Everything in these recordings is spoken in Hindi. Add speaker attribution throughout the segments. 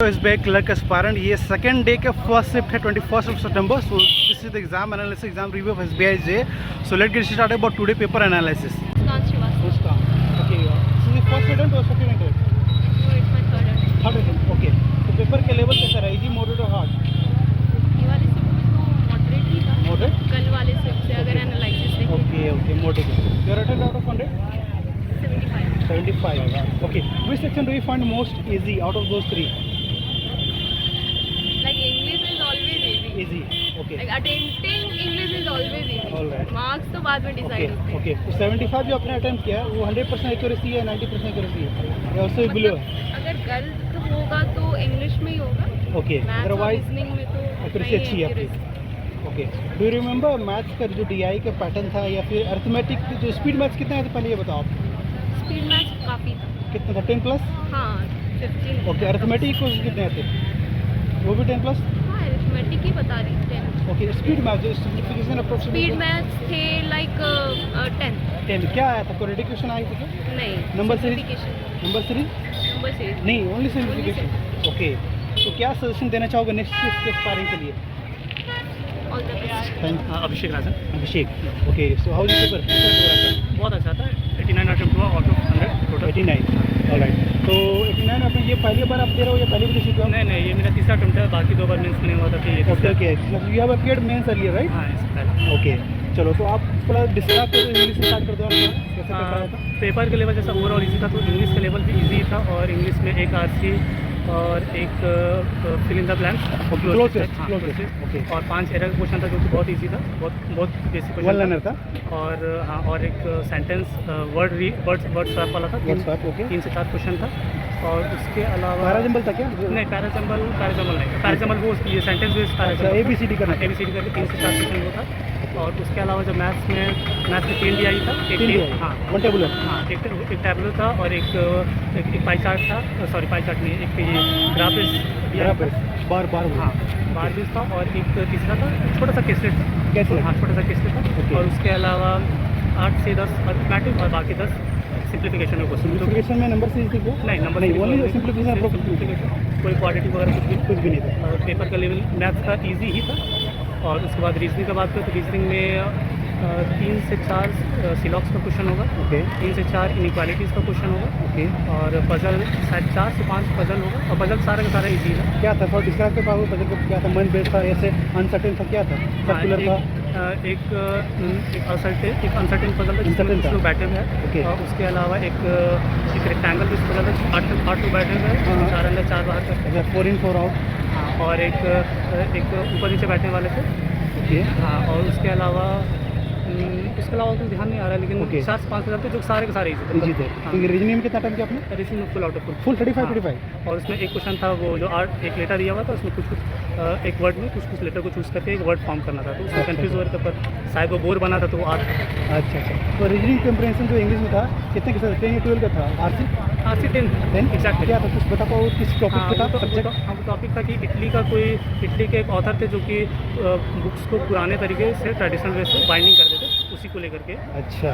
Speaker 1: इस बैक क्लर्क एस्पायरेंट ये सेकंड डे के फर्स्ट शिफ्ट है 21st of September. So this is the exam analysis, exam review of SBI J. So let's get started about today paper analysis. Okay, this is the first attempt or second attempt?
Speaker 2: No, it's my third attempt.
Speaker 1: Third attempt. Okay. तो पेपर के लेवल कैसा रहा? इजी, मॉडरेट और हार्ड?
Speaker 2: ये वाले शिफ्ट में तो मॉडरेट ही था.
Speaker 1: मॉडरेट?
Speaker 2: कल वाले शिफ्ट से अगर एनालिसिस देखें.
Speaker 1: Okay, moderate. Your attempt out of 100?
Speaker 2: 75.
Speaker 1: 75. Okay. Which section do you find most easy out of those three?
Speaker 2: Like English is always easy.
Speaker 1: Easy. Okay.
Speaker 2: Like attempting English is always easy.
Speaker 1: All right.
Speaker 2: Marks तो बाद में डिसाइड होते हैं.
Speaker 1: ओके. तो 75 जो आपने अटेम्प्ट किया वो 100% एक्यूरेसी है, 90% एक्यूरेसी है, या उससे भी बिलो है?
Speaker 2: अगर गलत होगा तो इंग्लिश में ही होगा.
Speaker 1: ओके.
Speaker 2: अदरवाइज रीजनिंग में तो
Speaker 1: एक्यूरेसी अच्छी है आपकी. Okay. Do you remember maths का जो डीआई का पैटर्न था या फिर अरिथमेटिक जो स्पीड मैथ्स कितने आए थे पहले ये बताओ आप?
Speaker 2: स्पीड मैथ्स काफ़ी था.
Speaker 1: कितना था? 10+?
Speaker 2: हाँ 15.
Speaker 1: ओके. अरिथमेटिक को कितने आए थे? वो भी 10+?
Speaker 2: हाँ अरिथमेटिक ही बता रही 10.
Speaker 1: ओके. स्पीड मैथ्स जो सिंप्लीफिकेशन अप्रोक्सीमेट
Speaker 2: स्पीड मैथ्स थे लाइक 10.
Speaker 1: 10 क्या आया था? कोई रिडिक्शन आई थी क्या?
Speaker 2: नहीं.
Speaker 1: Number series?
Speaker 2: Simplification.
Speaker 1: Number series
Speaker 2: number series.
Speaker 1: नहीं, ओनली सिंप्लीफिकेशन. ओके. तो क्या सजेशन देना चाहोगे नेक्स्ट शिफ्ट के स्पारिंग के लिए?
Speaker 2: All the best.
Speaker 3: Abhishek Rajan.
Speaker 1: Abhishek. Okay. So how is paper?
Speaker 3: बहुत अच्छा था. 89 अटेम्प्ट हुआ आउट ऑफ 100 टोटल.
Speaker 1: 89. ऑलराइट. तो 89 आपने ये पहली बार आप दे रहे हो या पहले भी दे चुके हो?
Speaker 3: नहीं ये मेरा तीसरा अटेम्प्ट है. बाकी 2 बार मेंस में नहीं हुआ था. तो ये
Speaker 1: okay okay. You have appeared mains earlier right?
Speaker 3: हाँ इससे पहले.
Speaker 1: ओके. चलो तो आप थोड़ा डिस्क्राइब करो, इंग्लिश से स्टार्ट कर दो. आप कैसे पेपर आया था?
Speaker 3: पेपर का लेवल जैसा ओवरऑल इजी था तो इंग्लिश का लेवल भी इजी था. और इंग्लिश में एक आरसी और एक fill in the blanks
Speaker 1: okay.
Speaker 3: और 5 एरर क्वेश्चन था जो कि बहुत इजी था. बहुत बेसिक
Speaker 1: वन
Speaker 3: क्वेश्चन
Speaker 1: लर्नर था.
Speaker 3: और हाँ और एक सेंटेंस वर्ड स्वैप वाला था.
Speaker 1: ओके.
Speaker 3: 3 से 4 क्वेश्चन था. और उसके अलावा
Speaker 1: पैराजंबल था क्या?
Speaker 3: नहीं पैराजंबल नहीं. पैराजंबल वो ये सेंटेंस बेस्ड पैराजंबल
Speaker 1: ABCD करना.
Speaker 3: ABCD करके 3 से 4 क्वेश्चन वो था. और उसके अलावा जो मैथ्स में 3 डी आई था. एक हाँ
Speaker 1: वन टेबुलर.
Speaker 3: हाँ एक टैबलेट था और एक पाई चार्ट था. सॉरी पाई चार्ट नहीं, एक ये ग्राफ
Speaker 1: बार
Speaker 3: हाँ बार बीस था. और एक तीसरा था छोटा सा केसलेट था.
Speaker 1: कैसे?
Speaker 3: हाँ छोटा सा केसलेट था.
Speaker 1: Okay.
Speaker 3: और उसके अलावा 8 से 10 अरिथमेटिक और बाकी 10 सिंप्लीफिकेशन में क्वेश्चन.
Speaker 1: सिंप्लीफिकेशन में नंबर सीरीज थी क्या?
Speaker 3: नहीं नंबर
Speaker 1: नहीं, ओनली सिंप्लीफिकेशन.
Speaker 3: कोई क्वाड्रेटिक वगैरह कुछ भी
Speaker 1: नहीं था.
Speaker 3: और पेपर का लेवल मैथ्स का इजी ही था. और उसके बाद रीजनिंग का बात करें तो रीजनिंग में 3 से 4 सिलॉक्स का क्वेश्चन होगा.
Speaker 1: ओके.
Speaker 3: 3 से 4 इनइक्वालिटीज़ का क्वेश्चन होगा.
Speaker 1: ओके.
Speaker 3: और पजल शायद 4 से 5 पजल होगा. और पजल सारा का सारा इजी है.
Speaker 1: क्या था? थोड़ा डिस्क्राइब कर पाओगे पजल को? क्या था? मन बेस्ड था, ऐसे अनसर्टेन था, क्या था? सर्कुलर था?
Speaker 3: एक अनसर्टेन पजल था जिसमें कुछ लोग बैठे हुए हैं.
Speaker 1: ओके.
Speaker 3: और उसके अलावा एक रेक्टेंगल बेस्ड पजल है. 8 लोग बैठे हुए हैं. 4 अंदर 4 बाहर करते
Speaker 1: 4 in 4 out.
Speaker 3: हाँ. और एक ऊपर नीचे बैठने वाले थे.
Speaker 1: ओके.
Speaker 3: हाँ. और उसके अलावा तो ध्यान नहीं आ रहा है लेकिन
Speaker 1: Okay.
Speaker 3: 4 से 5 हज़ार थे जो सारे के सारे इजी
Speaker 1: इजी थे.
Speaker 3: हाँ.
Speaker 1: क्योंकि रीजनिंग में कितना टाइम किया आपने?
Speaker 3: रीजनिंग में फुल आउट ऑफ
Speaker 1: फुल 35
Speaker 3: हाँ.
Speaker 1: 35.
Speaker 3: और उसमें एक क्वेश्चन था वो जो एक लेटर दिया हुआ था. उसमें कुछ एक वर्ड में कुछ लेटर को चूज़ करके एक वर्ड फॉर्म करना था. तो उसमें कंफ्यूज हो रहा था पर शायद वो बोर बना था तो वो
Speaker 1: अच्छा. तो रीजनिंग कंप्रेंशन जो इंग्लिश में था कितने के साथ? 10 या 12 का था? RC
Speaker 3: 10 exactly.
Speaker 1: क्या था? कुछ बता पाओ किस टॉपिक पे था सब्जेक्ट?
Speaker 3: हाँ वो टॉपिक था कि इटली के एक ऑथर थे जो कि बुक्स को पुराने तरीके से ट्रेडिशनल वे से बाइंडिंग करते थे. उसी को लेकर के.
Speaker 1: अच्छा.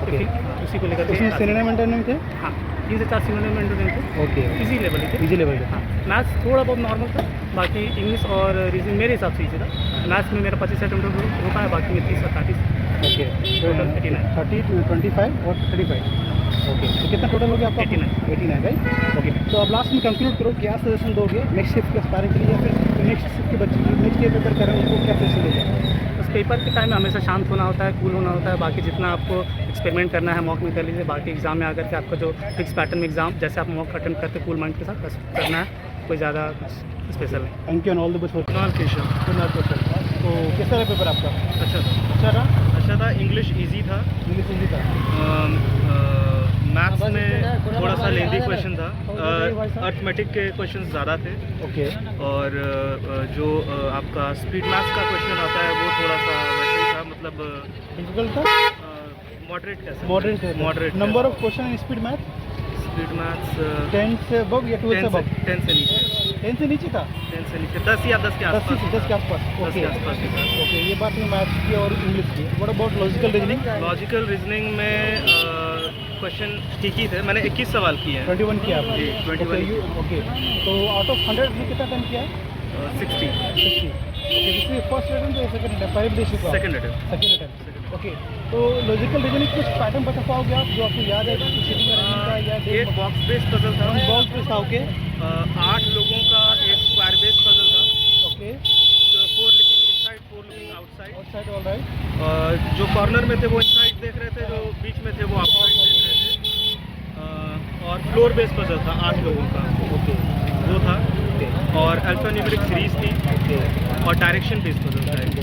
Speaker 3: ओके. उसी को लेकर के
Speaker 1: उसमें सिनोनिम एंटोनिम थे?
Speaker 3: हाँ 3 से 4 सिनोनिम एंटोनिम थे.
Speaker 1: ओके.
Speaker 3: इजी लेवल थे.
Speaker 1: इजी लेवल
Speaker 3: हाँ. मैथ्स थोड़ा बहुत नॉर्मल था. बाकी इंग्लिश और रीजनिंग मेरे हिसाब से इजी था. मैथ्स में मेरा 25 अटेम्प्ट हो पाया. बाकी में 30 और 30.
Speaker 1: ओके.
Speaker 3: टोटल 89.
Speaker 1: 30 25 और 35. ओके. तो कितना टोटल हो गया आपका? 89 राइट. ओके. तो अब लास्ट में कंक्लूड करो, क्या सजेशन दोगे नेक्स्ट शिफ्ट के स्पारिंग के लिए या फिर नेक्स्ट शिफ्ट के बच्चे नेक्स्ट डे पेपर कर रहे हैं उनको क्या सजेशन दोगे?
Speaker 3: बस पेपर के टाइम में हमेशा शांत होना होता है, कूल होना होता है. बाकी जितना आपको एक्सपेरिमेंट करना है मॉक में कर लीजिए. बाकी एग्जाम में आकर के आपका जो फिक्स पैटर्न में एग्जाम जैसे आप मॉक अटेम्प्ट करते हैं कूल माइंड के साथ बस करना है. कोई ज़्यादा कुछ स्पेशल नहीं.
Speaker 1: Thank you and all the best for
Speaker 3: non Keshav.
Speaker 1: तो कैसा रहा पेपर आपका?
Speaker 3: अच्छा था. इंग्लिश ईजी था.
Speaker 1: इंग्लिश हिंदी था.
Speaker 3: मैथ्स में थोड़ा सा लेंदी क्वेश्चन था. अर्थमेटिक के क्वेश्चन ज़्यादा थे.
Speaker 1: ओके.
Speaker 3: और जो आपका स्पीड मैथ्स का क्वेश्चन आता है वो थोड़ा सा वैसे ही था. मतलब
Speaker 1: डिफिकल्ट था?
Speaker 3: Moderate.
Speaker 1: Number of question in speed math?
Speaker 3: Speed maths
Speaker 1: 10 से अबव या 12 से अबव?
Speaker 3: 10 से नीचे.
Speaker 1: 10 से नीचे था?
Speaker 3: 10 से नीचे. 10 या 10 के
Speaker 1: 10
Speaker 3: आसपास.
Speaker 1: के आसपास.
Speaker 3: 10 के आसपास ही था.
Speaker 1: ओके. ये बात है मैथ्स की और इंग्लिश की. What about logical reasoning?
Speaker 3: Logical reasoning में
Speaker 4: क्वेश्चन ठीक ही थे, मैंने 21 सवाल किए हैं।
Speaker 1: 21 किया आपने?
Speaker 4: जी, 21
Speaker 1: ओके, तो आउट ऑफ 100 में कितना टाइम किया है?
Speaker 4: 60
Speaker 1: 60। Okay, this is first attempt या सेकंड अटेम्प्ट? पहले विदेशी का
Speaker 4: second attempt.
Speaker 1: Second attempt. Okay, तो लॉजिकल रीजनिंग कुछ पैटर्न बता पाओगे आप जो आपको याद है सिटिंग अरेंजमेंट का या
Speaker 4: एक बॉक्स बेस्ड पजल था,
Speaker 1: बॉक्स पे था? ओके
Speaker 4: 8 लोगों का एक स्क्वायर बेस्ड पजल था,
Speaker 1: okay,
Speaker 4: 4 looking inside 4 looking outside.
Speaker 1: Outside, alright.
Speaker 4: जो कॉर्नर में थे वो इनसाइड देख रहे थे, जो बीच में थे वो आउटसाइड देख रहे थे। और फ्लोर बेस्ड पजल था 8 लोगों का,
Speaker 1: ओके
Speaker 4: वो था।
Speaker 1: ओके
Speaker 4: और अल्फान्यूमेरिक सीरीज थी
Speaker 1: ओके
Speaker 4: और डायरेक्शन बेस्ड पजल था एक।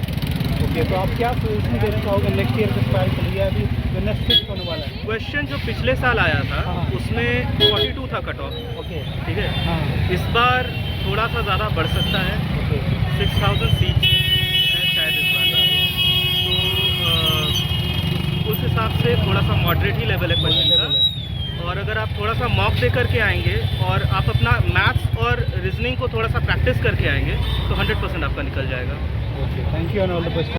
Speaker 1: ओके, तो आप क्या इसमें देना चाहोगे नेक्स्ट ईयर का स्पायर के लिए? अभी जो नेक्स्ट फिक्स होने वाला है?
Speaker 4: क्वेश्चन जो पिछले साल आया था
Speaker 1: हाँ।
Speaker 4: उसमें 42 था कट ऑफ,
Speaker 1: ओके,
Speaker 4: ठीक है।
Speaker 1: हाँ,
Speaker 4: इस बार थोड़ा सा ज़्यादा बढ़ सकता है,
Speaker 1: ओके,
Speaker 4: 6000 सीट्स है शायद इस बार, तो उस हिसाब से थोड़ा सा मॉडरेट ही लेवल है क्वेश्चन का। और अगर आप थोड़ा सा मॉक दे करके आएंगे और आप अपना मैथ्स और रीजनिंग को थोड़ा सा प्रैक्टिस करके आएंगे तो 100% आपका निकल जाएगा।
Speaker 1: Okay, thank you and all the best.